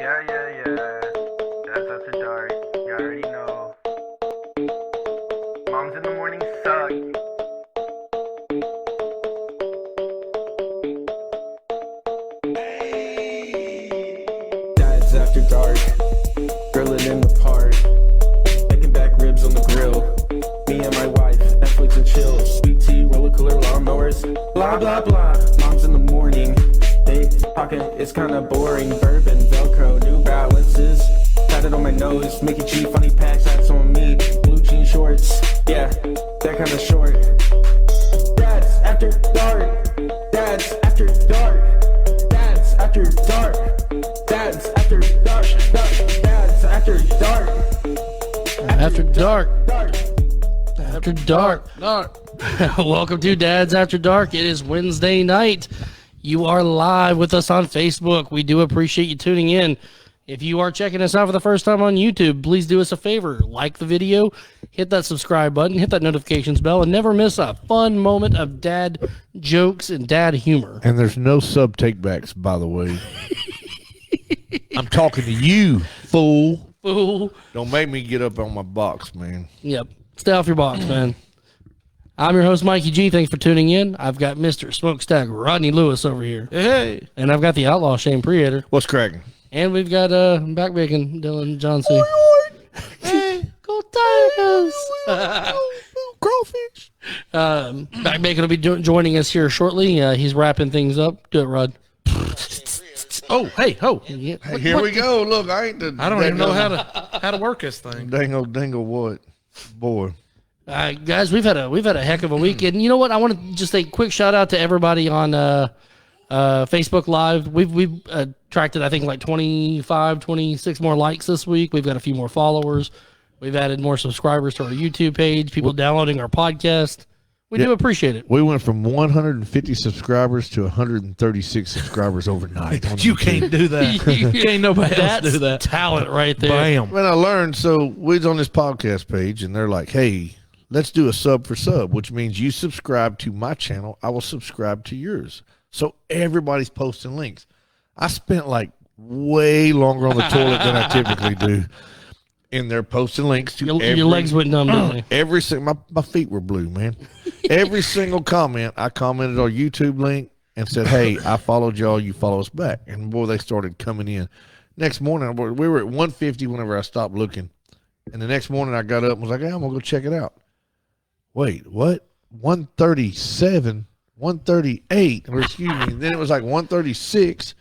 Yeah. That's after dark. You already know. Moms in the morning suck. Dads after dark, grilling in the park, making back ribs on the grill. Me and my wife, Netflix and chill. Sweet tea, roller cooler, lawnmowers, blah blah blah. Mom's in the morning, they talking, it's kinda boring. Bourbon, Velcro, New Balances, tatted on my nose. Mickey G, funny packs, hats on me. Blue jean shorts, yeah, that kinda short. Dads after dark, dads after dark, dads after dark. Dads after dark, dads after dark. After dark. After dark. Welcome to Dads After Dark. It is Wednesday night. You are live with us on Facebook. We do appreciate you tuning in. If you are checking us out for the first time on YouTube, please do us a favor. Like the video, hit that subscribe button, hit that notifications bell, and never miss a fun moment of dad jokes and dad humor. And there's no sub takebacks, by the way. I'm talking to you, fool. Fool. Don't make me get up on my box, man. Yep. Stay off your box, man. I'm your host, Mikey G. Thanks for tuning in. I've got Mr. Smokestack Rodney Lewis over here. Hey. And I've got the Outlaw Shane Preator. What's cracking? And we've got back bacon Dylan Johnson. Hey. Go Tigers! Crawfish. Back bacon will be joining us here shortly. He's wrapping things up. Do it, Rod. Oh, hey, ho! Yeah. Hey, here we go. Look, I ain't the. I don't even know how to work this thing. Dangle what? Boy. Guys, we've had a heck of a week, and you know what? I want to just say a quick shout out to everybody on Facebook Live. We've attracted, I think, like 25, 26 more likes this week. We've got a few more followers. We've added more subscribers to our YouTube page. People downloading our podcast. We do appreciate it. We went from 150 subscribers to 136 subscribers overnight. on You YouTube. can't do that. Can't nobody else do that. Talent right there. Bam. When I learned, so we was on this podcast page, and they're like, hey, let's do a sub for sub, which means you subscribe to my channel, I will subscribe to yours. So everybody's posting links. I spent like way longer on the toilet than I typically do. And they're posting links to Your legs went numb, didn't they? every single, my feet were blue, man. Every single comment, I commented on YouTube link and said, hey, I followed y'all, you follow us back. And boy, they started coming in. Next morning, we were at 150 whenever I stopped looking. And the next morning I got up and was like, hey, I'm going to go check it out. Wait, what? 137, 138, or excuse me. Then it was like 136.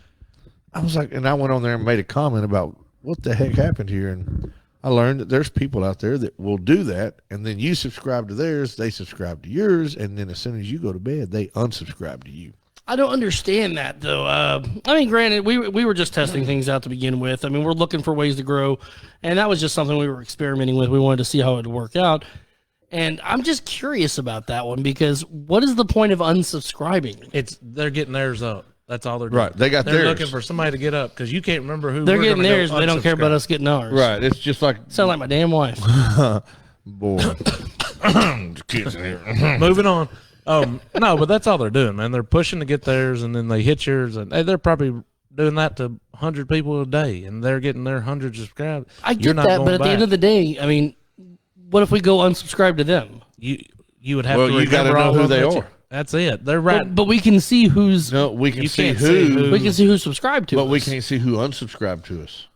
I was like, and I went on there and made a comment about what the heck happened here. And I learned that there's people out there that will do that, and then you subscribe to theirs, they subscribe to yours, and then as soon as you go to bed, they unsubscribe to you. I don't understand that, though. I mean, granted, we were just testing things out to begin with. I mean, we're looking for ways to grow, and that was just something we were experimenting with. We wanted to see how it would work out. And I'm just curious about that one, because what is the point of unsubscribing? They're getting theirs up. That's all they're doing. Right, they got They're theirs. looking for somebody to get up because you can't remember who They're we're getting gonna go theirs, but they don't care about unsubscribe. us getting ours. Right, it's just like, Sound like my damn wife. boy, kids in here. Moving on. No, but that's all they're doing, man. They're pushing to get theirs, and then they hit yours, and they're probably doing that to 100 people a day, and they're getting their 100 subscribed. I You're get not that, going but at the back. end of the day, I mean, what if we go unsubscribe to them? You would have Well, to you gotta remember know all who of they them. are. That's it. They're right. But we can see who's No, we can You see can't see who, who- we can see who's subscribed to but us. we can't see who unsubscribed to us.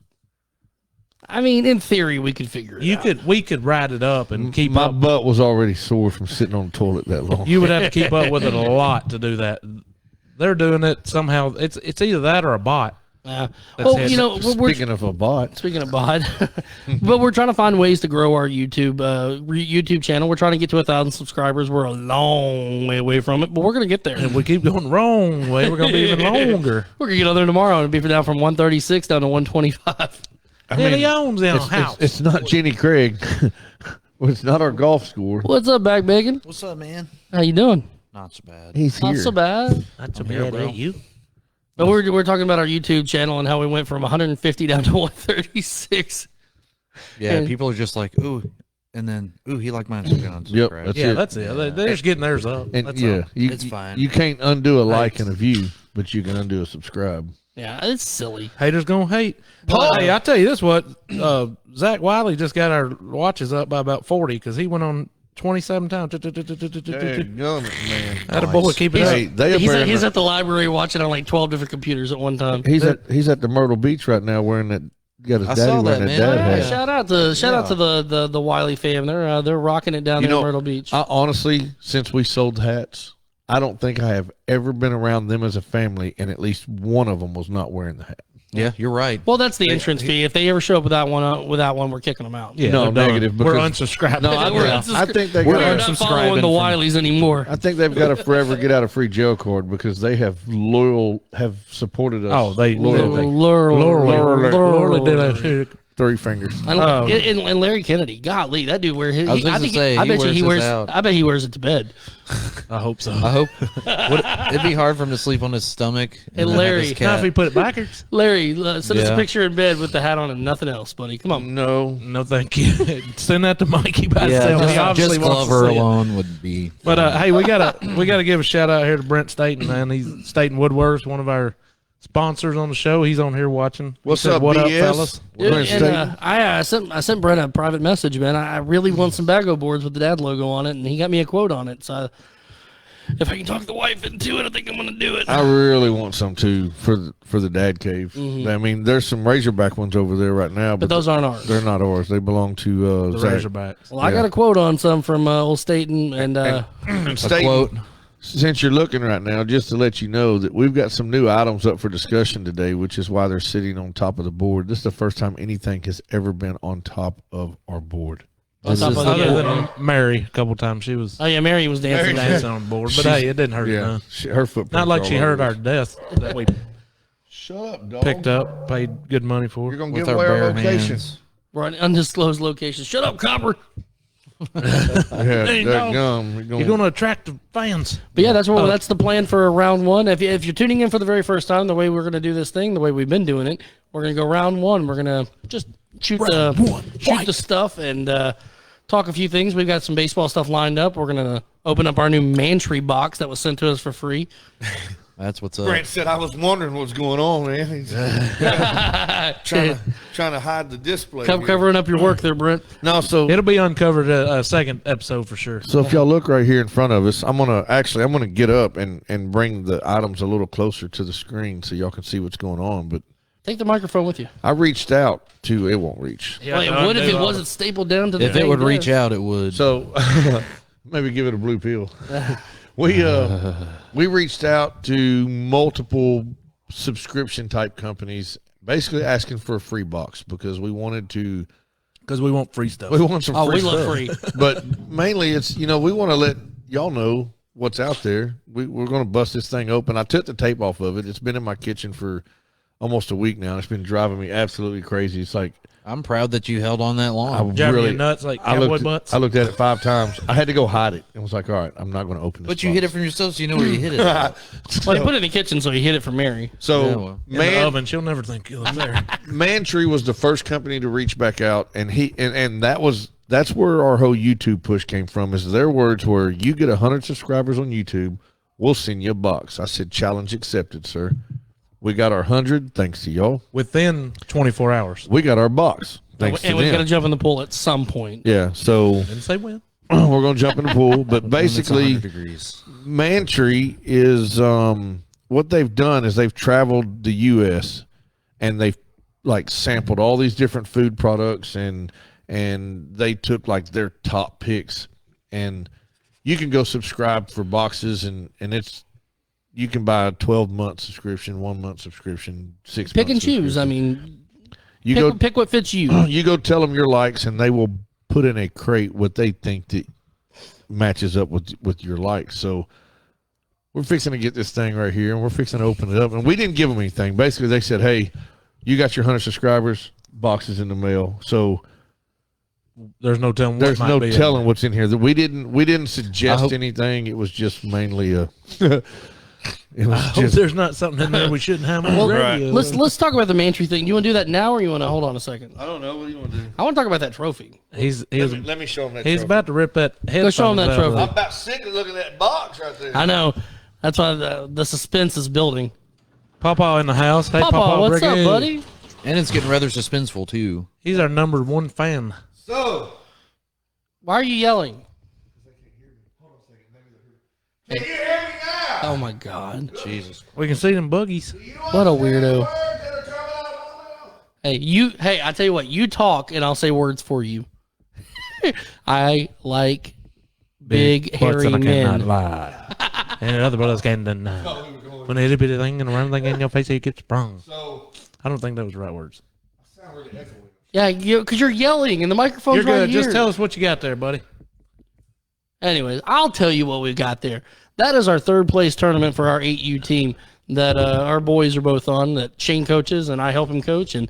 I mean, in theory, we could figure it out. We could write it up and keep My up. butt was already sore from sitting on the toilet that long. You would have to keep up with it a lot to do that. They're doing it somehow. It's either that or a bot. Well, it. you know, Speaking of a bot, speaking of bot, but we're trying to find ways to grow our YouTube YouTube channel. We're trying to get to 1,000 subscribers. We're a long way away from it, but we're gonna get there. If we keep going the wrong way, we're gonna be even longer. We're gonna get on there tomorrow and be down from 136 down to 125. I Then mean, he owns in a house. it's not Jenny Craig. Well, it's not our golf score. What's up, Back Bacon? What's up, man? How you doing? Not so bad. He's Not here. so bad. That's a here, bad bro. at you. But we're talking about our YouTube channel and how we went from 150 down to 136. Yeah, And- people are just like, ooh, and then, ooh, he liked mine, so I'm gonna Yep, unsubscribe. that's Yeah, it. that's it. They're just getting theirs up. And That's yeah, all. you, It's fine. You can't undo a like Thanks. and a view, but you can undo a subscribe. Yeah, it's silly. Haters gonna hate. But, hey, I tell you this: what Zach Wiley just got our watches up by about 40 because he went on 27 times. Man. Had a boy keep it Hey, up. they He's at the library watching on like 12 different computers at one time. He's at the Myrtle Beach right now wearing that. Got his I daddy saw wearing that, that man. dad Yeah, hat. shout out to the Wiley fam. They're rocking it down You there know, in Myrtle Beach. I honestly, since we sold hats, I don't think I have ever been around them as a family, and at least one of them was not wearing the hat. Yeah, you're right. Well, that's the entrance fee. If they ever show up without one, we're kicking them out. Yeah, No, they're done. negative, We're because- unsubscribed. No, I, We're I think they We're got. not following the Wileys anymore. I think they've got a forever get out of free jail card because they have supported us. Oh, they loyally. Literally did that shit. 3 fingers. And Larry Kennedy, golly, that dude wear his. I was gonna say, I he bet you he wears wears. his out. I bet he wears it to bed. I hope so. I hope it'd be hard for him to sleep on his stomach. And then have Larry, his Not cat. if he put it backwards. Larry, send us a Yeah. picture in bed with the hat on and nothing else, buddy. Come on. No. No, thank you. Send that to Mikey by yeah, himself. He obviously just wants to Glover see it. alone would be. But hey, we gotta give a shout out here to Brent Staten, man. He's Staten Woodworks, one of our sponsors on the show. He's on here watching. He What's said, up, what BS? up, fellas? Dude, Brent and, Staten? I sent Brent a private message, man. I really want some Bago boards with the dad logo on it, and he got me a quote on it. So if I can talk the wife into it, I think I'm going to do it. I really want some too for the dad cave. I mean, there's some Razorback ones over there right now, but those aren't ours. they're not ours. They belong to The Zach. Razorbacks. Well, I got a quote on some from old Staten, and A Staten, quote. since you're looking right now, just to let you know that we've got some new items up for discussion today, which is why they're sitting on top of the board. This is the first time anything has ever been on top of our board. on top of the Other than Mary, a couple times she was oh yeah, Mary was dancing. dancing on the board, but hey, it didn't hurt Yeah, none. her footprint. Not like she heard our death that we Shut up, dog. picked up, paid good money for. You're gonna With give our away our bare location. hands. We're on undisclosed locations. Shut up, Copper. Yeah, Hey, that no. gum. You're going to attract the fans. But yeah, that's the plan for round one. If you're tuning in for the very first time, the way we're going to do this thing, the way we've been doing it, we're going to go round one. We're going to just shoot the stuff and talk a few things. We've got some baseball stuff lined up. We're going to open up our new Mantry box that was sent to us for free. That's what's up. Brent said, "I was wondering what's going on, man. He's trying to hide the display. Covering up your work there, Brent. No, so It'll be uncovered a second episode for sure. if y'all look right here in front of us, I'm gonna get up and bring the items a little closer to the screen so y'all can see what's going on. But Take the microphone with you. I reached out to it won't reach. Well, it would if it wasn't stapled down to the If it thing would there. reach out, it would. So maybe give it a blue pill. We reached out to multiple subscription type companies, basically asking for a free box because we wanted to. Because we want free stuff. We want some Oh, free we stuff. love free. But mainly it's, we want to let y'all know what's out there. We're going to bust this thing open. I took the tape off of it. It's been in my kitchen for almost a week now. It's been driving me absolutely crazy. It's like, I'm proud that you held on that I long. Driving really, you nuts like I cowboy looked, butts. I looked at it 5 times. I had to go hide it. And was like, all right, I'm not going to open this But you box. hit it from yourself, so you know where you hit it. Well, he put it in the kitchen, so he hid it from Mary. So, Yeah, well. in the oven. She'll never think it was there. Mantry was the first company to reach back out, and that's where our whole YouTube push came from. Is their words were, "You get 100 subscribers on YouTube, we'll send you a box." I said, "Challenge accepted, sir." We got our 100, thanks to y'all. Within 24 hours. We got our box, thanks And to we've got to them. jump in the pool at some point. Yeah, so Didn't say when. we're gonna jump in the pool, but When it's basically, 100 degrees. Mantry is what they've done is they've traveled the U.S. and they've like sampled all these different food products and they took like their top picks, and you can go subscribe for boxes and it's you can buy a 12-month subscription, 1-month subscription, 6 Pick month and choose. subscription. I mean, You pick what fits you. you go tell them your likes and they will put in a crate what they think that matches up with your likes. So we're fixing to get this thing right here and we're fixing to open it up, and we didn't give them anything. Basically they said, "Hey, you got your 100 subscribers, boxes in the mail." So There's no telling. there's what no might be in telling there. what's in here. We didn't suggest I hope- anything. It was just mainly a it was I hope just there's not something in there we shouldn't have on the radio. Let's talk about the Mantry thing. You want to do that now, or you want to hold on a second? I don't know what do you want to do. I want to talk about that trophy. He's Let me show him that. he's trophy. about to rip that head. Go show him that trophy. I'm about sick of looking at that box right there. I know. That's why the suspense is building. Pawpaw in the house. Hey, Papa, what's up, Brigade. buddy? And it's getting rather suspenseful too. He's our number one fan. So, Why are you yelling? can you hear me now? Oh my God! Jesus. We can see them buggies. What a weirdo. Hey, I tell you what. You talk, and I'll say words for you. I like big butts hairy that I cannot men. lie. And other brothers can deny. When a itty bitty thing and a round thing in your face, you get sprung. So, I don't think that was the right words. I sound really echoey. Yeah, because you're yelling, and the microphone's You're good. right here. Just tell us what you got there, buddy. Anyways, I'll tell you what we've got there. That is our third place tournament for our 8U team that our boys are both on, that Shane coaches and I help him coach. And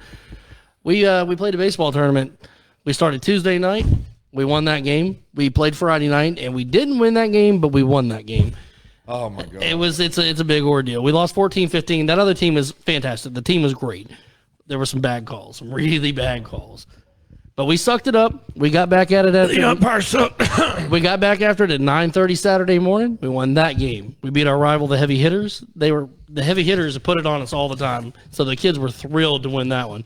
we played a baseball tournament. We started Tuesday night. We won that game. We played Friday night, and we didn't win that game, but we won that game. Oh my God. It's a big ordeal. We lost 14-15. That other team is fantastic. The team was great. There were some bad calls, some really bad calls. But we sucked it up. We got back at it The umpire sucked. We got back after it at 9:30 Saturday morning. We won that game. We beat our rival, the Heavy Hitters. The Heavy Hitters have put it on us all the time. So the kids were thrilled to win that one.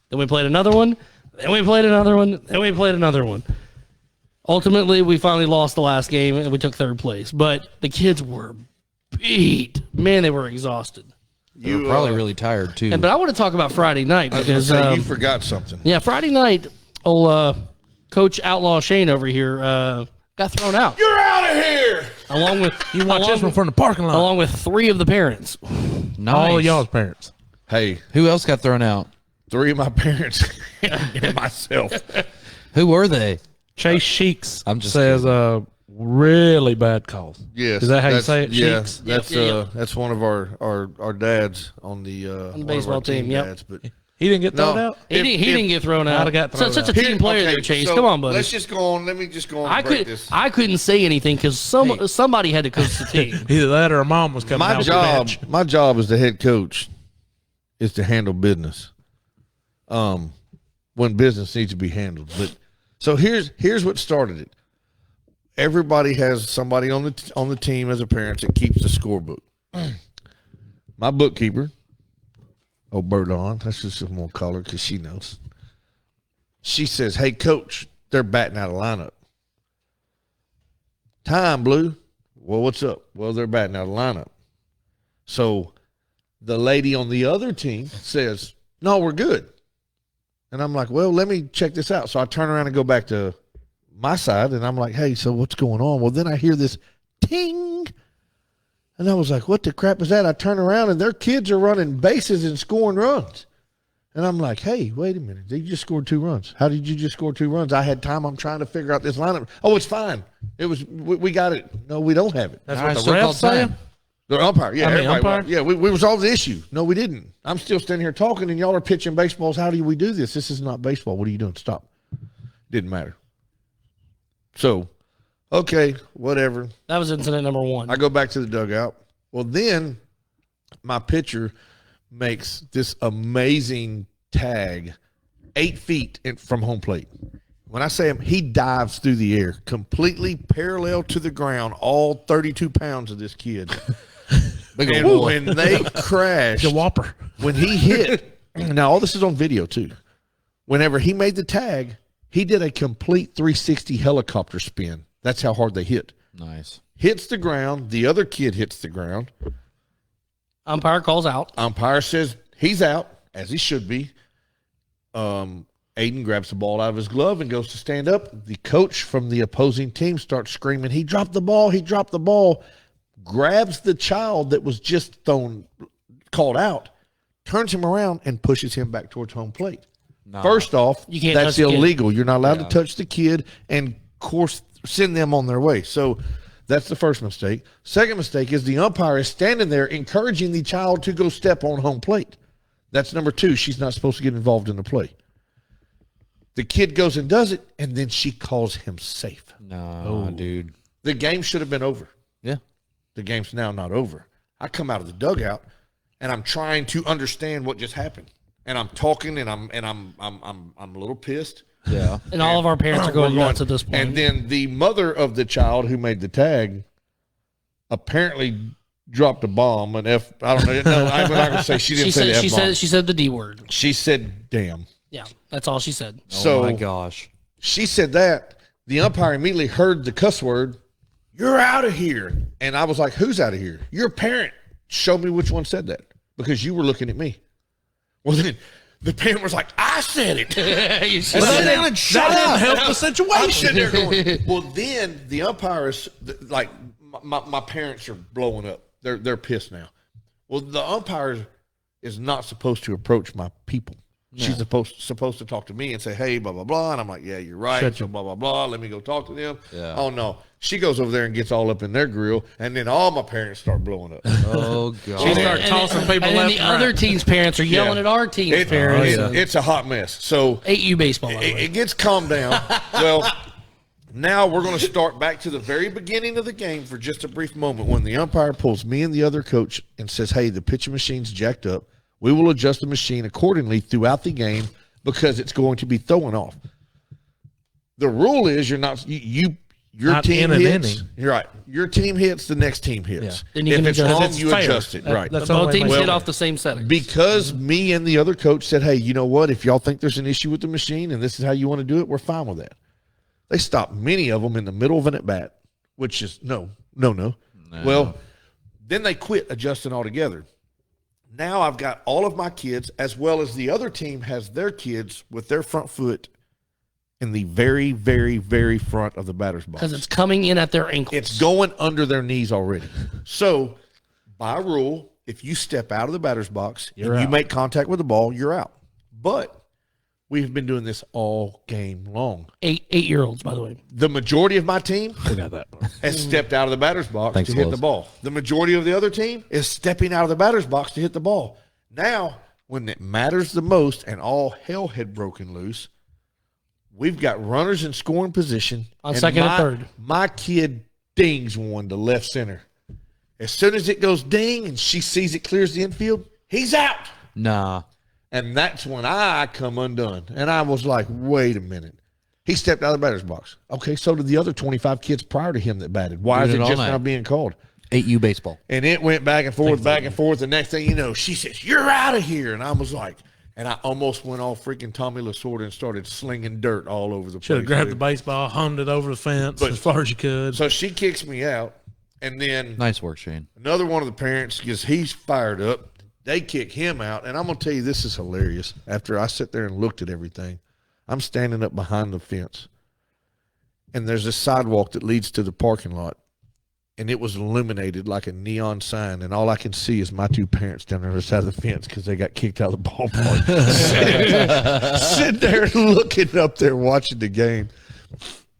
Then we played another one. Then we played another one. Then we played another one. Ultimately, we finally lost the last game and we took third place. But the kids were beat. Man, they were exhausted. You were probably really tired too. But I want to talk about Friday night I was gonna because say, you forgot something. yeah, Friday night, old Coach Outlaw Shane over here got thrown out. You're out of here. Along with You watch this one from the parking lot. along with three of the parents. Nice. All of y'all's parents. Hey, Who else got thrown out? 3 of my parents and myself. Who were they? Chase Sheeks I'm just says really bad calls. Yes. Is that how you that's- say it? Yeah, Sheeks? that's Yep. that's one of our dads on the one of baseball our team, yep. dads, but He didn't get thrown No. out? He didn't get thrown out. I'd have got thrown Such a out. team player okay, there, Chase. so Come on, buddy. Let's just go on. Let me just go on. I and break could this. I couldn't say anything because somebody had to coach the team. Either that or a mom was coming out My job as the head coach is to handle business. When business needs to be handled. But so here's what started it. Everybody has somebody on the team as a parent that keeps the scorebook. My bookkeeper, Bert on, that's just some more color because she knows. She says, "Hey, coach, they're batting out of lineup." Time, Blue. Well, what's up? Well, they're batting out of lineup. So the lady on the other team says, "No, we're good." And I'm like, "Well, let me check this out." So I turn around and go back to my side, and I'm like, "Hey, so what's going on?" Well, then I hear this ting. And I was like, "What the crap is that?" I turn around, and their kids are running bases and scoring runs. And I'm like, "Hey, wait a minute. You just scored 2 runs. How did you just score 2 runs? I had time. I'm trying to figure out this lineup." "Oh, it's fine. It was, we got it." "No, we don't have it." That's All right, what the so refs called saying? time. The umpire, yeah. I mean, everybody- umpire? Yeah, we resolved the issue. No, we didn't. I'm still standing here talking, and y'all are pitching baseballs. How do we do this? This is not baseball. What are you doing? Stop. Didn't matter. So, okay, whatever. That was incident number 1. I go back to the dugout. Well, then my pitcher makes this amazing tag 8 feet from home plate. When I say him, he dives through the air, completely parallel to the ground, all 32 pounds of this kid. Big And old boy. when they crashed, The Whopper. when he hit, now all this is on video too. Whenever he made the tag, he did a complete 360 helicopter spin. That's how hard they hit. Nice. Hits the ground. The other kid hits the ground. Umpire calls out. Umpire says he's out, as he should be. Aiden grabs the ball out of his glove and goes to stand up. The coach from the opposing team starts screaming, "He dropped the ball, he dropped the ball." Grabs the child that was just called out, turns him around and pushes him back towards home plate. First off, You can't that's touch the kid. illegal. You're not allowed to touch the kid and, of course, send them on their way. So that's the first mistake. Second mistake is the umpire is standing there encouraging the child to go step on home plate. That's number 2. She's not supposed to get involved in the play. The kid goes and does it, and then she calls him safe. No, dude. The game should have been over. Yeah. The game's now not over. I come out of the dugout, and I'm trying to understand what just happened. And I'm talking, and I'm a little pissed. Yeah. And all of our parents are going We're nuts at this point. And then the mother of the child who made the tag apparently dropped a bomb, an F. I don't know. No, I'm not gonna say she didn't say the F bomb. She said the D word. She said, "Damn." Yeah, that's all she said. So Oh my gosh. she said that. The umpire immediately heard the cuss word. You're out of here. And I was like, "Who's out of here?" Your parent. Show me which one said that because you were looking at me. Well, then the parent was like, "I said it." You I said sat that. down and shut That up. didn't help the I'm situation. sitting there going, well, then the umpires, like, my parents are blowing up. They're pissed now. Well, the umpire is not supposed to approach my people. She's supposed to talk to me and say, "Hey, blah, blah, blah." And I'm like, "Yeah, you're right." So blah, blah, blah. Let me go talk to them. Yeah. Oh, no. She goes over there and gets all up in their grill, and then all my parents start blowing up. Oh god. She started And tossing then- people and then left the and other right. team's parents are yelling Yeah. at our team's parents. It's a hot mess. So 8U baseball, by the way. it gets calmed down. Well, now we're going to start back to the very beginning of the game for just a brief moment when the umpire pulls me and the other coach and says, "Hey, the pitching machine's jacked up. We will adjust the machine accordingly throughout the game because it's going to be throwing off." The rule is your Not team in an hits. inning. You're right. Your team hits, the next team hits. Then you If can it's adjust it. wrong, It's you fair. adjust it. Right. That's Both the only teams way. hit off the same setting. Because me and the other coach said, "Hey, you know what? If y'all think there's an issue with the machine and this is how you want to do it, we're fine with that." They stopped many of them in the middle of an at bat, which is no. Well, then they quit adjusting altogether. Now I've got all of my kids, as well as the other team has their kids with their front foot in the very, very, very front of the batter's box. Because it's coming in at their ankles. It's going under their knees already. So, by rule, if you step out of the batter's box and you make contact with the ball, you're out. But we've been doing this all game long. 8-year-olds, by the way. The majority of my team Forgot that part. has stepped out of the batter's box Thanks, to hit Lowe's. the ball. The majority of the other team is stepping out of the batter's box to hit the ball. Now, when it matters the most and all hell had broken loose, we've got runners in scoring position. On second and my- third. My kid dings one to left center. As soon as it goes ding and she sees it clears the infield, he's out. Nah. And that's when I come undone. And I was like, wait a minute. He stepped out of the batter's box. Okay, so did the other 25 kids prior to him that batted. Why Doing is it it all just night. now being called? 8U baseball. And it went back and forth, back and forth. The next thing you know, she says, "You're out of here." And I was like, and I almost went all freaking Tommy Lasorda and started slinging dirt all over the Should place. have grabbed the dude. baseball, hummed it over the fence But- as far as you could. So she kicks me out. And then Nice work, Shane. another one of the parents, because he's fired up, they kick him out. And I'm going to tell you, this is hilarious. After I sit there and looked at everything, I'm standing up behind the fence. And there's this sidewalk that leads to the parking lot. And it was illuminated like a neon sign. And all I can see is my two parents down the other side of the fence because they got kicked out of the ballpark. Sitting there looking up there watching the game.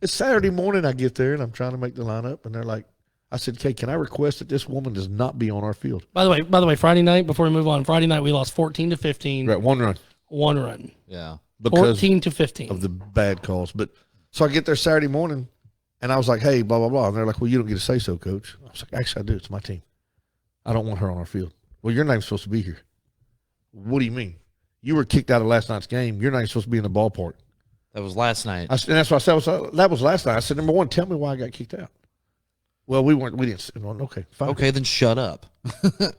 It's Saturday morning. I get there and I'm trying to make the lineup. And they're like, I said, "Kay, can I request that this woman does not be on our field?" By the way, Friday night, before we move on, Friday night we lost 14-15. Right, one run. One run. Yeah. Because 14-15. of the bad calls. But so I get there Saturday morning and I was like, "Hey, blah, blah, blah." And they're like, "Well, you don't get to say so, coach." I was like, "Actually, I do. It's my team. I don't want her on our field." "Well, you're not even supposed to be here." "What do you mean? You were kicked out of last night's game. You're not even supposed to be in the ballpark." That was last night. And that's what I said. That was last night. I said, "Number one, tell me why I got kicked out." "Well, we didn't. Well, okay, fine." Okay, then shut up.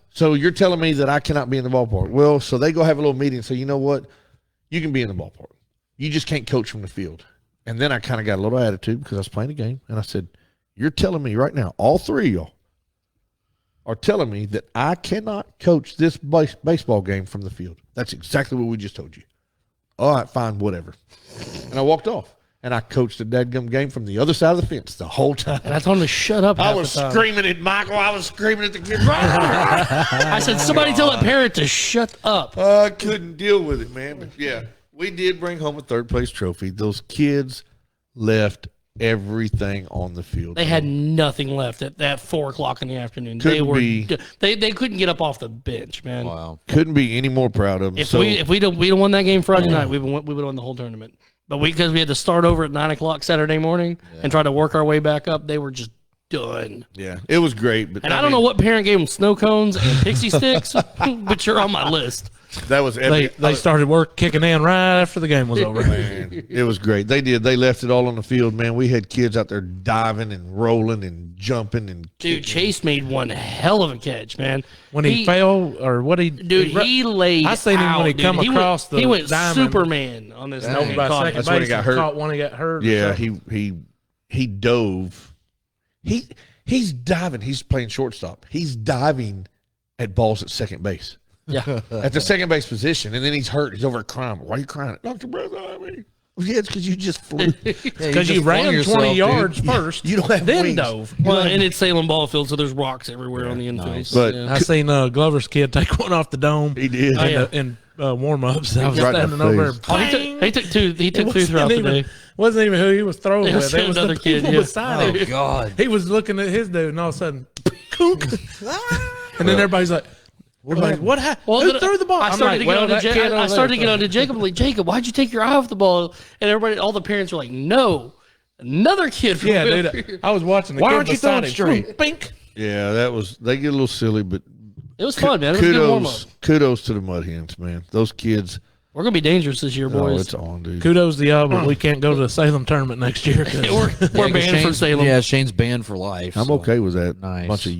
So you're telling me that I cannot be in the ballpark? Well, so they go have a little meeting and say, "You know what? You can be in the ballpark. You just can't coach from the field." And then I kind of got a little attitude because I was playing the game. And I said, "You're telling me right now, all three of y'all are telling me that I cannot coach this baseball game from the field." "That's exactly what we just told you." "All right, fine, whatever." And I walked off. And I coached the dadgum game from the other side of the fence the whole time. And I told him to shut up. I half was the time. screaming at Michael. I was screaming at the kid. I said, "Somebody tell that parent to shut up." I couldn't deal with it, man. But yeah, we did bring home a third place trophy. Those kids left everything on the field. They had nothing left at that 4:00 in the afternoon. Couldn't be. They couldn't get up off the bench, man. Wow. Couldn't be any more proud of them. If So we'd have won that game Friday night, we would have won the whole tournament. But because we had to start over at 9:00 Saturday morning and try to work our way back up, they were just done. Yeah, it was great. But And I don't know what parent gave them snow cones and pixie sticks, but you're on my list. that was epic. They started work kicking in right after the game was over. Man, it was great. They did. They left it all on the field, man. We had kids out there diving and rolling and jumping and Dude, kicking. Chase made one hell of a catch, man. When he fell or what he Dude, he laid I seen him out, when he dude. come He across went, the he went diamond. Superman on this. over by caught second it. That's when he base got and hurt. caught one. He got hurt. or Yeah, something. he dove. He's diving. He's playing shortstop. He's diving at balls at second base. Yeah. At the second base position, and then he's hurt. He's over crying. Why are you crying? Knocked your breath out of me. Yeah, it's because you just flew. because you ran 20 yards first. You don't have then wings. dove. Well, and it's Salem ball field, so there's rocks everywhere on the infield. nice. But- yeah. I seen Glover's kid take one off the dome. He did. Oh, yeah. in warm ups. I was Right in the standing over face. there. He took two. He took two throughout the day. Wasn't even who he was throwing It was with. It was another the kid, people yeah. beside him. Oh God. He was looking at his dude, and all of a sudden, kook. And then everybody's like, what happened? Well, Who then through the ball? I I'm started like, to get well, on to that Ja- kid I over started to there. get on to Jacob. I'm like, Jacob, why'd you take your eye off the ball? And everybody, all the parents were like, no, another kid. From Yeah, over dude. here. I was watching the Why kid aren't you beside throwing him. straight? Bink. Yeah, they get a little silly, but It was fun, man. It was a good warm up. kudos to the Mud Hens, man. Those kids. We're gonna be dangerous this year, Oh, boys. it's on, dude. Kudos to y'all, but we can't go to the Salem tournament next year. 'cause we're banned from Salem. Yeah, Shane's banned for life. I'm so. okay with that. Nice. Bunch of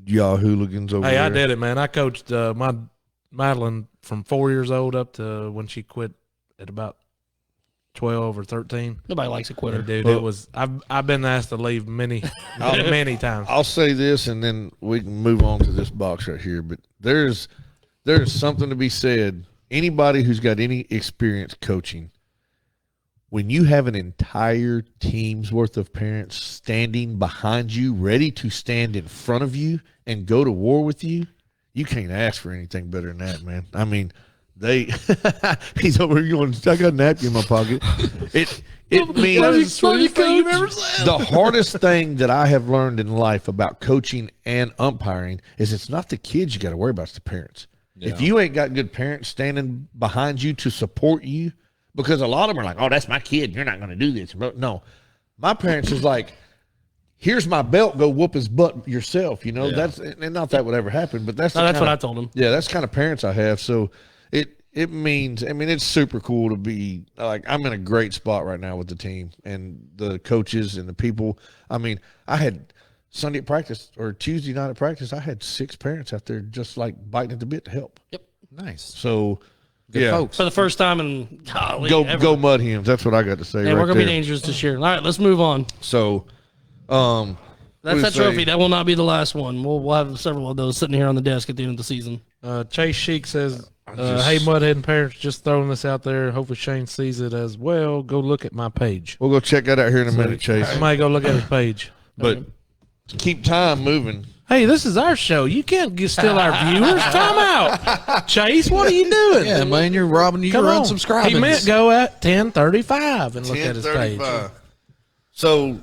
y'all hooligans over Hey, there. I did it, man. I coached my Madeline from 4 years old up to when she quit at about 12 or 13. Nobody likes a quitter. And dude, Well- it was. I've been asked to leave many times. I'll say this, and then we can move on to this box right here. But there's something to be said. Anybody who's got any experience coaching, when you have an entire team's worth of parents standing behind you, ready to stand in front of you and go to war with you, you can't ask for anything better than that, man. I mean, he's over here going, I got a napkin in my pocket. It means the hardest thing that I have learned in life about coaching and umpiring is it's not the kids you got to worry about, it's the parents. If you ain't got good parents standing behind you to support you, because a lot of them are like, oh, that's my kid, you're not going to do this. But no, my parents is like, here's my belt, go whoop his butt yourself. You know, that's, and not that would ever happen, but that's No, the that's kind what of- I told him. Yeah, that's the kind of parents I have. So it means, I mean, it's super cool to be like, I'm in a great spot right now with the team and the coaches and the people. I mean, I had Sunday at practice or Tuesday night at practice, I had 6 parents out there just like biting at the bit to help. Yep. Nice. So Good yeah, folks. For the first time in golly, ever. go Mud Hens. That's what I got to say. And right we're gonna be there. dangerous this year. All right, let's move on. So, That's What do that you say? trophy. That will not be the last one. We'll have several of those sitting here on the desk at the end of the season. Chase Sheik says, "Hey, Mudhead and parents, just throwing this out there. Hopefully Shane sees it as well. Go look at my page. we'll go check that out here in a minute, Chase. Somebody go look at his page. But keep time moving. Hey, this is our show. You can't steal our viewers. Time out, Chase. What are you doing? Yeah, man, you're robbing. You're Come on. unsubscribing. He meant go at 10:35 and look at his page. 10:35. So,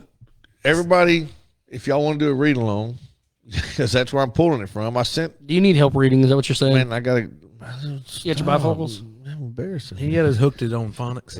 everybody, if y'all want to do a read along, because that's where I'm pulling it from. I sent, Do you need help reading? Is that what you're saying? man, I got to. You got your bifocals? Embarrassing. He had his hooked it on phonics.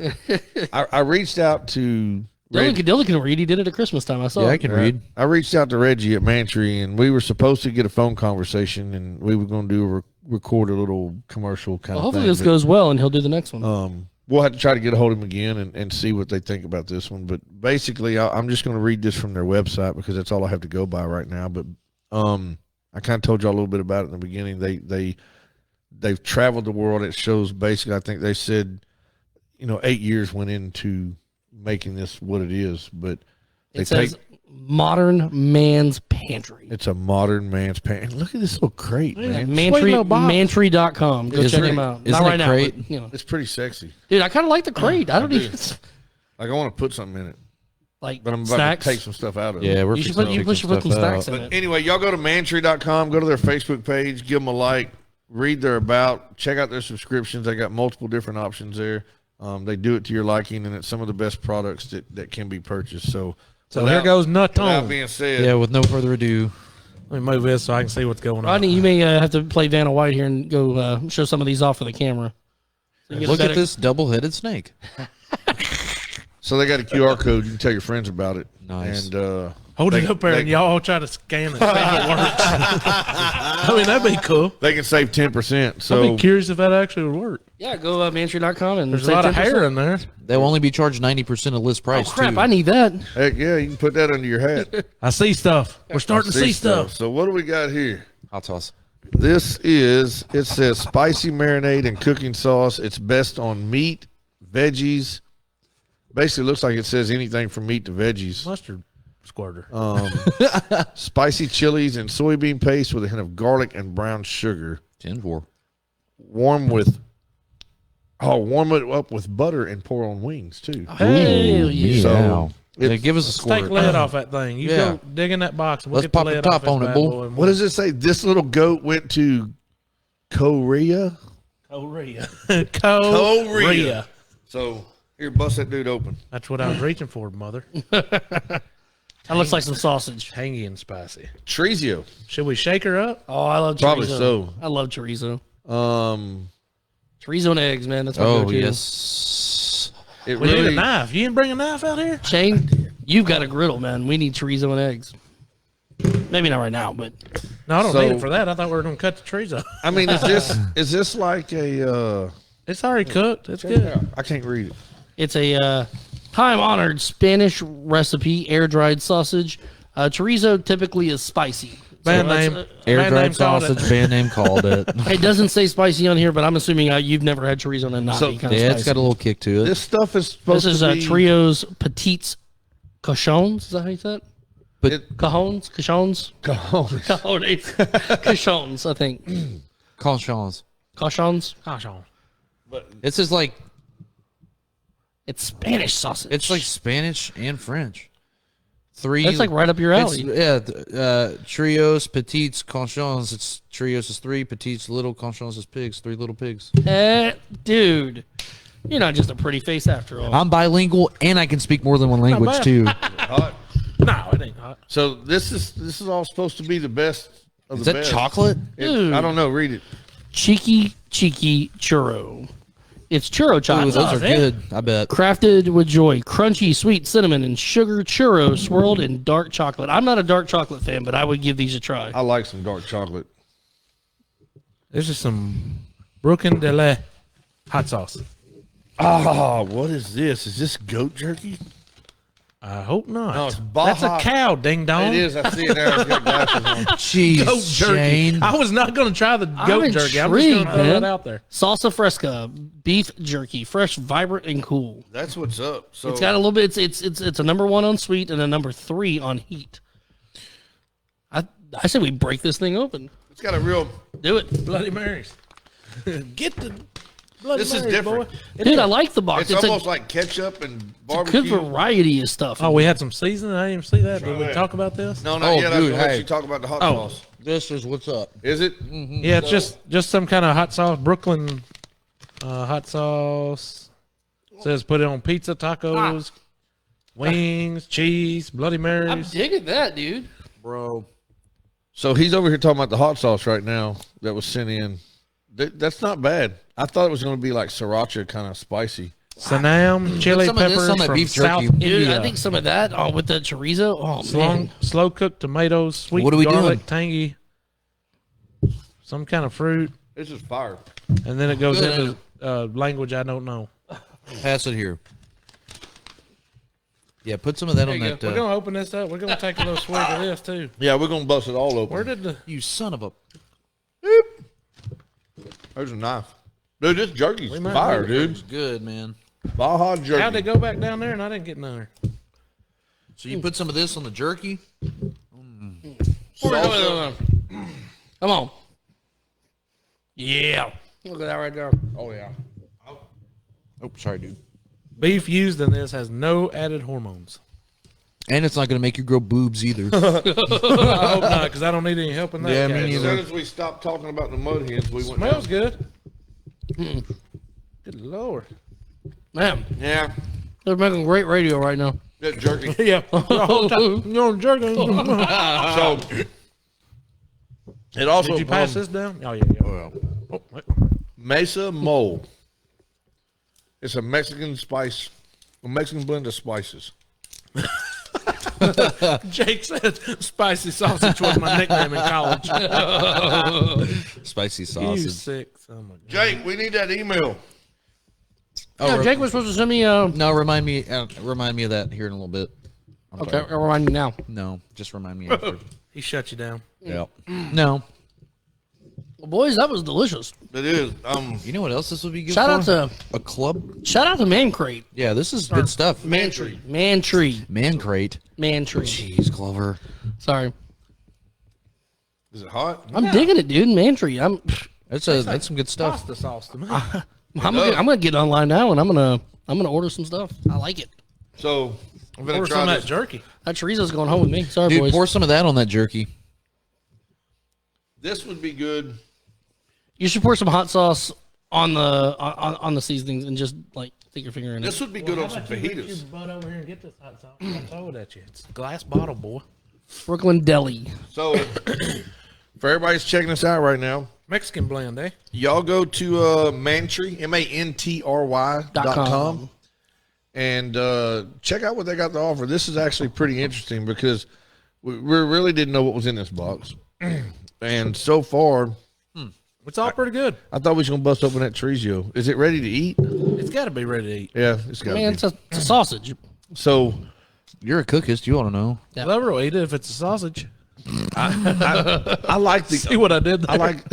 I reached out to Dylan can read. He did it at Christmas time. I saw. Yeah, I it. can read. I reached out to Reggie at Mantry, and we were supposed to get a phone conversation, and we were going to do record a little commercial kind Well, of hopefully thing. this goes well, and he'll do the next one. We'll have to try to get a hold of him again and see what they think about this one. But basically, I'm just going to read this from their website because that's all I have to go by right now. But I kind of told you all a little bit about it in the beginning. They've traveled the world. It shows basically, I think they said, 8 years went into making this what it is. But they it says Modern Man's Pantry. it's a modern man's pants. Look at this little crate, man. Mantry.com. Go Isn't check it- him out. isn't Not it right now. great? But, It's pretty sexy. dude, I kind of like the crate. I don't do. even Like I want to put something in it, like but I'm about snacks. to take some stuff out of it. Yeah, we're You should fixing put to some fix snacks stuff in out. it. Anyway, y'all go to mantry.com, go to their Facebook page, give them a like, read their about, check out their subscriptions. They got multiple different options there. They do it to your liking, and it's some of the best products that can be purchased. So Here goes That Nutone. being said, Yeah, with no further ado, Let me move this so I can see what's going on. Rodney, you may have to play Vanna White here and go show some of these off for the camera. So you get a look at better- this double-headed snake. so they got a QR code. You can tell your friends about it. Nice. And Hold it up there and y'all try to scan it. See if it works. I mean, that'd be cool. They can save 10%. I'd So be curious if that actually would work. Yeah, go Mantry.com and There's a save lot of 10%. hair in there. They'll only be charged 90% of list Oh price. crap! too. I need that. heck yeah, you can put that under your hat. I see stuff. We're starting to see stuff. So what do we got here? Hot sauce. This is, it says spicy marinade and cooking sauce. It's best on meat, veggies. Basically looks like it says anything from meat to veggies. Mustard squirter. Spicy chilies and soybean paste with a hint of garlic and brown sugar. 10-4. Warm it up with butter and pour on wings too. Hell yeah! So Yeah, give us a Take squirt. lid off that thing. You Yeah. go dig in that box. And we'll Let's get the pop the lid top off this on it, bad bull. boy and what does it say? This little goat went to Korea. Korea. Korea. So here, bust that dude open. That's what I was reaching for, mother. That looks like some sausage. Tangy and spicy. Chorizo. Should we shake her up? Oh, I love chorizo. Probably so. I love chorizo. Um, Chorizo and eggs, man. That's my Oh, go-to. yes. it We need really. a knife. You didn't bring a knife out here? Shane, you've got a griddle, man. We need chorizo and eggs. Maybe not right now, but No, I don't So- need it for that. I thought we were going to cut the trees off. I mean, is this like a? It's already cooked. It's good. I can't read it. it's a time-honored Spanish recipe, air-dried sausage. Chorizo typically is spicy. Band that's, name. Air band dried name called it. sausage. Band name called it. It doesn't say spicy on here, but I'm assuming you've never had chorizo and not So- be kind of Yeah, spicy. it's got a little kick to it. This stuff is supposed This is to be. Trio's Petites Cochons. Is that how you say it? It- Cajones? Cajones? Cojones. Cajones. Cajones, I think. Conchons. Cochons? Gosh, on. This is like, It's Spanish sausage. it's like Spanish and French. Three. That's like right up your It's, alley. yeah, trios, petites, conchons. It's trios is 3, petites little, conchons is pigs. 3 little pigs. Dude, you're not just a pretty face after all. I'm bilingual and I can speak more than one language bad. too. Hot. No, it ain't hot. So this is all supposed to be the best of Is the that best. chocolate? Dude. I don't know. Read it. Cheeky churro. It's churro Ooh, chocolate. those are good. I bet. Crafted with joy, crunchy, sweet cinnamon, and sugar churro swirled in dark chocolate. I'm not a dark chocolate fan, but I would give these a try. I like some dark chocolate. This is some Brooklyn Dele hot sauce. Oh, what is this? Is this goat jerky? I hope not. No, it's That's a Baja. cow, ding dong. It is. I see it now. It's got glasses on. Jeez, Goat jerky. Shane. I was not going to try the goat I'm jerky. I'm just going intrigued, to throw man. that out there. Salsa fresca, beef jerky, fresh, vibrant, and cool. That's what's up. So It's got a little bit. It's a number 1 on sweet and a number 3 on heat. I say we break this thing open. it's got a real. Do it, Bloody Marys. Get the Bloody This is Marys, different. boy. dude. I like the box. It's It's, almost a like ketchup and good barbecue. variety of stuff. Oh, we had some seasoning. I didn't even see that. Did we that. talk about this? No, not Oh, yet. I was dude, gonna let hey. you talk about the hot Oh. sauce. This is what's up. Is it? Yeah, it's just some kind of hot sauce. Brooklyn hot sauce. Says put it on pizza, tacos, wings, cheese, Bloody I'm Marys. digging that, dude. Bro. So he's over here talking about the hot sauce right now that was sent in. That's not bad. I thought it was going to be like sriracha, kind of spicy. Sanam, chili some of this peppers on that from beef South jerky. Dude, India. I think some of that with the chorizo. Oh man, Slow cooked tomatoes, sweet What are we garlic, doing? tangy, some kind of fruit, This is fire. and then it goes Good. into language I don't know. Pass it here. Yeah, put some of that on you that. We're gonna open this up. We're gonna take a little swig of this too. Yeah, we're going to bust it all open. Where did the You son of a. There's a knife. Dude, this jerky's might fire, need dude. It's good, man. Baja jerky. how'd they go back down there and I didn't get none there? So you put some of this on the jerky? Salsa. Come on. Yeah. Look at that right there. Oh, yeah. Oh, sorry, dude. Beef used in this has no added hormones. And it's not going to make you grow boobs either. I hope not, because I don't need any help in that. Yeah, me case. As neither. soon as we stopped talking about the mud hens, we went Smells down. good. Good lord. Man, Yeah, they're making great radio right now. that jerky. Yeah. You're jerking. So, it also Did you pass this down? Oh yeah. Oh, wait. Mesa Mole. It's a Mexican spice, a Mexican blend of spices. Jake said spicy sausage was my nickname in college. Spicy You sausage. sick. Oh my God. Jake, we need that email. Yeah, Jake was supposed to send me. No, remind me of that here in a little bit. Okay, I'll remind you now. No, just remind me after. He shut you down. Yeah. No. Well, boys, that was delicious. It is. You know what else this would be good Shout for? out to a club. Man Crate. Yeah, this is good stuff. Mantry. Man Tree. Man crate. Man Tree. Jeez, Glover. Sorry. Is it hot? I'm digging it, dude. Man Tree. That's some good stuff. Pasta sauce to me. I'm gonna get online now and I'm gonna order some stuff. I like it. So I'm gonna Or try some of this. that jerky. That chorizo's going home with me. Sorry, Dude, boys. pour some of that on that jerky. This would be good. You should pour some hot sauce on the seasonings and just like stick your finger in This it. would be good on some fajitas. butt over here and get this hot sauce. I throw it at you. It's a glass bottle, boy. Brooklyn Deli. So for everybody's checking us out right now, Mexican blend, eh? y'all go to Mantry, MANTRY.com, and check out what they got to offer. This is actually pretty interesting because we really didn't know what was in this box. And so far, It's all pretty good. I thought we was going to bust open that chorizo. Is it ready to eat? It's got to be ready to eat. Yeah, it's got to Man, be. it's a sausage. So You're a cookist. You want to know. Yeah. Glover will eat it if it's a sausage. I like See the what I did there? I like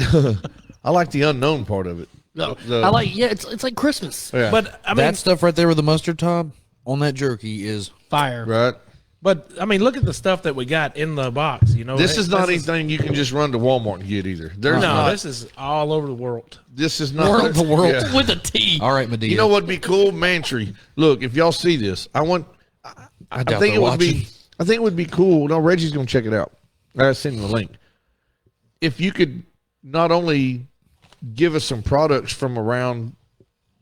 I like the unknown part of it. No, The- I like. Yeah, it's like Christmas. Yeah, But I mean, That stuff right there with the mustard top on that jerky is Fire. right. look at the stuff that we got in the box. You know, This Hey, is not anything you can just run to Walmart and get either. There's No, not. this is all over the world. This is not World to world Yeah. with a T. all right, Medea. You know what'd be cool, Mantry. Look, if y'all see this, I doubt think they're it would be. watching. I think it would be cool. No, Reggie's gonna check it out. I send him the link. If you could not only give us some products from around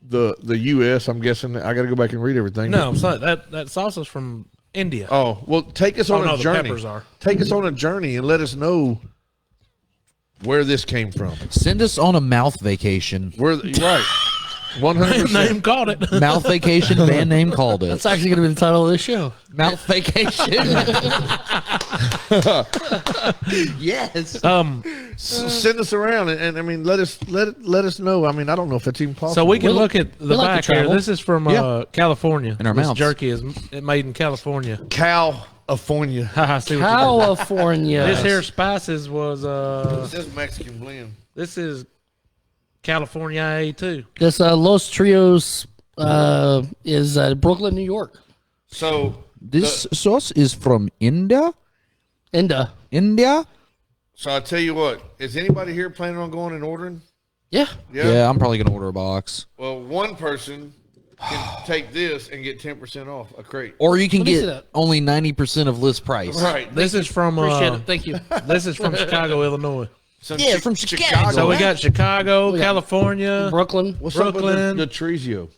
the U.S., I'm guessing I got to go back and read everything. No, so that sauce is from India. Oh well, take us on no, a the journey. peppers are. Take us on a journey and let us know where this came from. Send us on a mouth vacation. Where right? 100%. Name called it. Mouth vacation. Band name called it. That's actually going to be the title of this show. Mouth vacation. Yes. Send us around and I mean let us know. I mean I don't know if that's even possible. So we can look at the we like to back here. travel. This is from Yeah. California. In our this mouths. jerky is made in California. California. Haha, see what you did. California. This here spices was This is Mexican blend. this is California A2. This Los Trios is Brooklyn, New York. So This sauce is from India. Inda. India. so I tell you what, is anybody here planning on going and ordering? Yeah. Yeah, I'm probably gonna order a box. Well, one person can take this and get 10% off a crate. Or you can Let me see get that. only 90% of list price. Right. This is from Appreciate it. Thank you. this is from Chicago, Illinois. Some Yeah, from Chicago. So we got Chicago, We got California. Brooklyn. What's up Brooklyn. with the Trizio?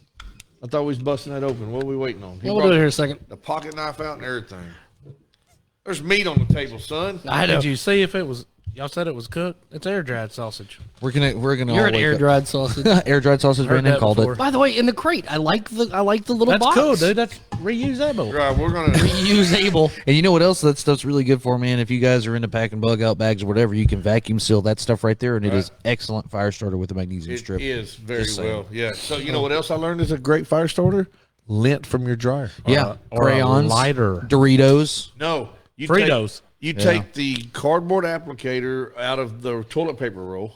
I thought we was busting that open. What are we waiting on? He We'll do brought it here in a second. the pocket knife out and everything. There's meat on the table, son. I know. Did you see if it was? Y'all said it was cooked. It's air dried sausage. We're gonna You're all an wake air up. dried sausage. Air dried sausage. Heard Brandon that called before. it. By the way, in the crate, I like the little That's box. cool, dude. That's reusable. Right, we're gonna. Reusable. And you know what else that stuff's really good for, man? If you guys are into packing bug out bags or whatever, you can vacuum seal that stuff right there, and it is excellent fire starter with a magnesium It strip. is very Just saying. well. Yeah. So you know what else I learned is a great fire starter? Lint from your dryer. Yeah, Or a crayons, lighter. Doritos. No, you Fritos. Take the cardboard applicator out of the toilet paper roll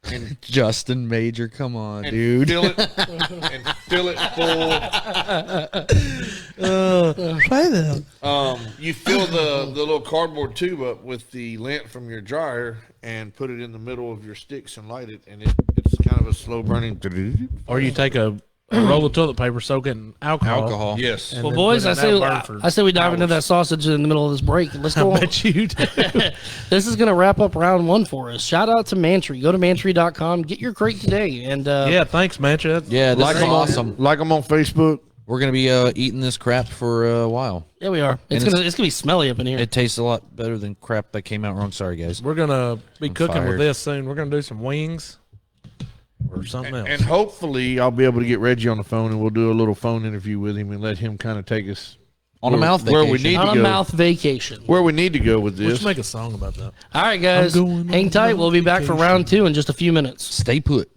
and Justin Major, come on, and dude. fill it and fill it full. Try that. You fill the little cardboard tube up with the lint from your dryer and put it in the middle of your sticks and light it, and it's kind of a slow burning. Or you take a roll of toilet paper, soak it in alcohol. Yes. And Well, then boys, put I it say in that burn for I say we dive into hours. that sausage in the middle of this break. Let's go. I on. bet you do. This is going to wrap up round one for us. Shout out to Mantry. Go to mantry.com. Get your crate today. And Yeah, thanks, man. That's- Yeah, this Like is them on- awesome. Like them on Facebook. We're gonna be eating this crap for a while. yeah, we are. It's And gonna be smelly up in here. It tastes a lot better than crap that came out wrong. Sorry, guys. We're gonna be cooking fired. with this soon. We're gonna do some wings or something else. And hopefully I'll be able to get Reggie on the phone and we'll do a little phone interview with him and let him kind of take us On a mouth where vacation. we need On to a go. mouth vacation. Where we need to go with We this. should make a song about that. All right, guys. I'm going Hang on tight. a We'll be back for vacation. round 2 in just a few minutes. Stay put.